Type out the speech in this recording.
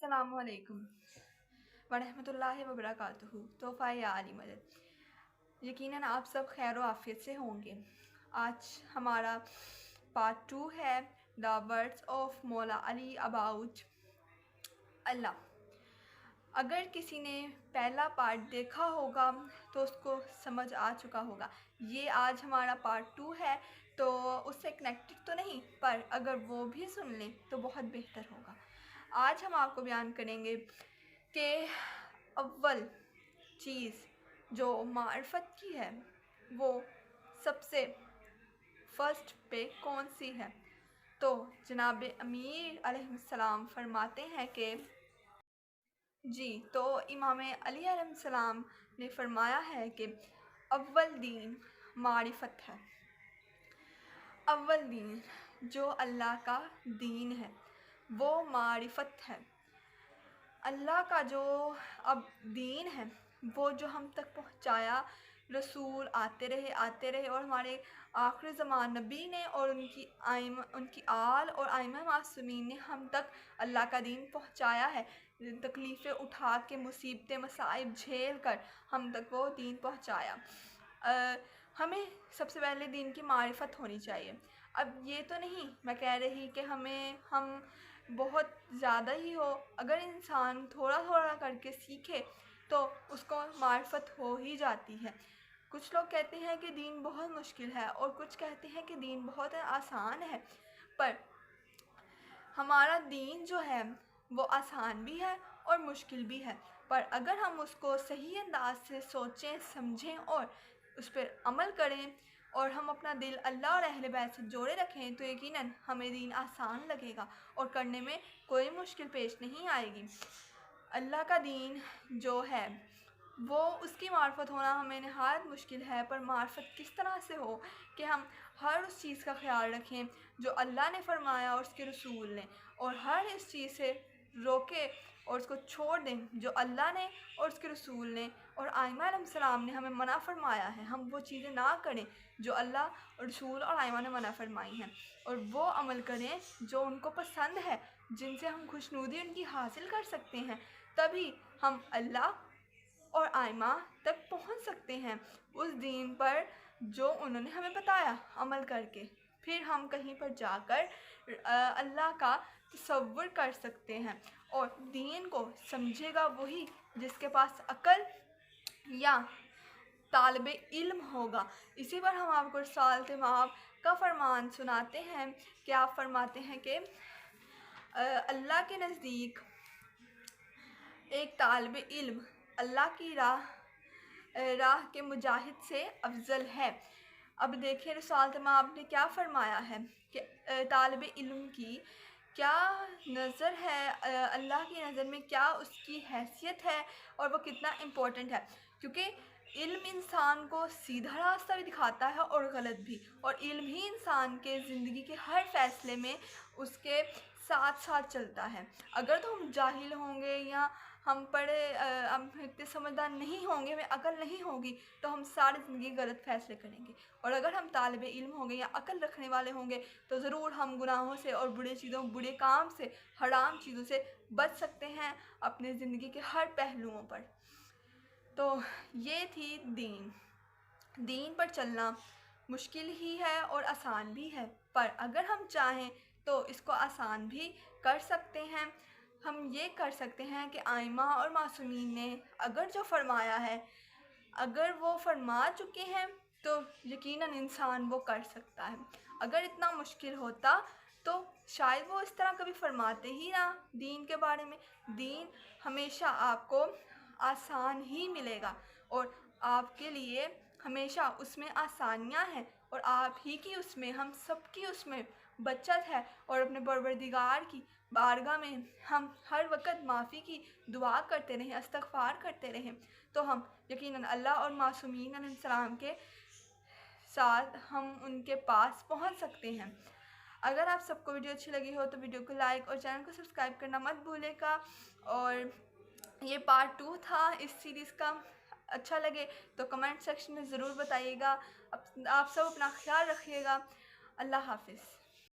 अस्सलामु अलैकुम वरहमतुल्लाहि वबरकातुहू। तोहफ़ा या आली मदद। यकीनन आप सब खैर व आफ़ियत से होंगे। आज हमारा पार्ट 2 है द वर्ड्स ऑफ मौला अली अबाउट अल्लाह। अगर किसी ने पहला पार्ट देखा होगा तो उसको समझ आ चुका होगा। ये आज हमारा पार्ट 2 है तो उससे कनेक्टेड तो नहीं, पर अगर वो भी सुन लें तो बहुत बेहतर होगा। आज हम आपको बयान करेंगे कि अव्वल चीज़ जो मारिफत की है वो सबसे फर्स्ट पे कौन सी है। तो जनाब अमीर अलैहिस्सलाम फरमाते हैं कि तो इमाम अली अलैहिस्सलाम ने फरमाया है कि अव्वल दीन मारिफत है। अव्वल दीन जो अल्लाह का दीन है वो मारिफत है। अल्लाह का जो अब दीन है वो जो हम तक पहुँचाया, रसूल आते रहे और हमारे आखिरी ज़मान नबी ने और उनकी आल और आइमा मासूमीन ने हम तक अल्लाह का दीन पहुँचाया है। तकलीफ़ें उठा के, मुसीबतें मसाइब झेल कर हम तक वो दीन पहुँचाया। हमें सबसे पहले दीन की मारिफत होनी चाहिए। अब ये तो नहीं मैं कह रही कि हम बहुत ज़्यादा ही हो, अगर इंसान थोड़ा थोड़ा करके सीखे तो उसको मारिफत हो ही जाती है। कुछ लोग कहते हैं कि दीन बहुत मुश्किल है और कुछ कहते हैं कि दीन बहुत आसान है, पर हमारा दीन जो है वो आसान भी है और मुश्किल भी है। पर अगर हम उसको सही अंदाज से सोचें, समझें और उस पर अमल करें और हम अपना दिल अल्लाह और अहले बैत से जोड़े रखें तो यकीनन हमें दीन आसान लगेगा और करने में कोई मुश्किल पेश नहीं आएगी। अल्लाह का दीन जो है वो उसकी मार्फत होना हमें नहायत मुश्किल है, पर मार्फत किस तरह से हो कि हम हर उस चीज़ का ख्याल रखें जो अल्लाह ने फरमाया और उसके रसूल ने, और हर इस चीज़ से रोके और उसको छोड़ दें जो अल्लाह ने और उसके रसूल ने और आइमा अलैहिस्सलाम ने हमें मना फरमाया है। हम वो चीज़ें ना करें जो अल्लाह और रसूल और आइमा ने मना फरमाई हैं, और वो अमल करें जो उनको पसंद है, जिनसे हम खुशनुदी उनकी हासिल कर सकते हैं। तभी हम अल्लाह और आइमा तक पहुंच सकते हैं उस दीन पर जो उन्होंने हमें बताया अमल करके। फिर हम कहीं पर जाकर अल्लाह का तसव्वुर कर सकते हैं, और दीन को समझेगा वही जिसके पास अक्ल या तालिबे इल्म होगा। इसी पर हम आपको रिसालत माब का फरमान सुनाते हैं कि आप फरमाते हैं कि अल्लाह के नज़दीक एक तालिबे इल्म अल्लाह की राह के मुजाहिद से अफजल है। अब देखिए रिसालत माब ने क्या फरमाया है कि तालिबे इल्म की क्या नज़र है, अल्लाह की नज़र में क्या उसकी हैसियत है और वो कितना इम्पोर्टेंट है। क्योंकि इल्म इंसान को सीधा रास्ता भी दिखाता है और गलत भी, और इल्म ही इंसान के ज़िंदगी के हर फैसले में उसके साथ साथ चलता है। अगर तो हम जाहिल होंगे या हम हम इतने समझदार नहीं होंगे, हमें अकल नहीं होगी, तो हम सारी ज़िंदगी गलत फ़ैसले करेंगे। और अगर हम तालिबे इल्म होंगे या अकल रखने वाले होंगे तो ज़रूर हम गुनाहों से और बुरे काम से, हराम चीज़ों से बच सकते हैं अपने ज़िंदगी के हर पहलुओं पर। तो ये थी दीन पर चलना मुश्किल ही है और आसान भी है, पर अगर हम चाहें तो इसको आसान भी कर सकते हैं। हम ये कर सकते हैं कि आइमा और मासूमीन ने अगर जो फरमाया है, अगर वो फरमा चुके हैं तो यकीनन इंसान वो कर सकता है। अगर इतना मुश्किल होता तो शायद वो इस तरह कभी फरमाते ही ना दीन के बारे में। दीन हमेशा आपको आसान ही मिलेगा और आपके लिए हमेशा उसमें आसानियां हैं, और आप ही की उसमें, हम सब की उसमें बचत है। और अपने परवरदिगार की बारगाह में हम हर वक्त माफ़ी की दुआ करते रहें, इस्तग़फ़ार करते रहें, तो हम यकीनन अल्लाह और मासूमीन अलैहिस्सलाम के साथ हम उनके पास पहुंच सकते हैं। अगर आप सबको वीडियो अच्छी लगी हो तो वीडियो को लाइक और चैनल को सब्सक्राइब करना मत भूलिएगा। और ये पार्ट 2 था इस सीरीज़ का। अच्छा लगे तो कमेंट सेक्शन में ज़रूर बताइएगा। आप सब अपना ख्याल रखिएगा। अल्लाह हाफ़िज़।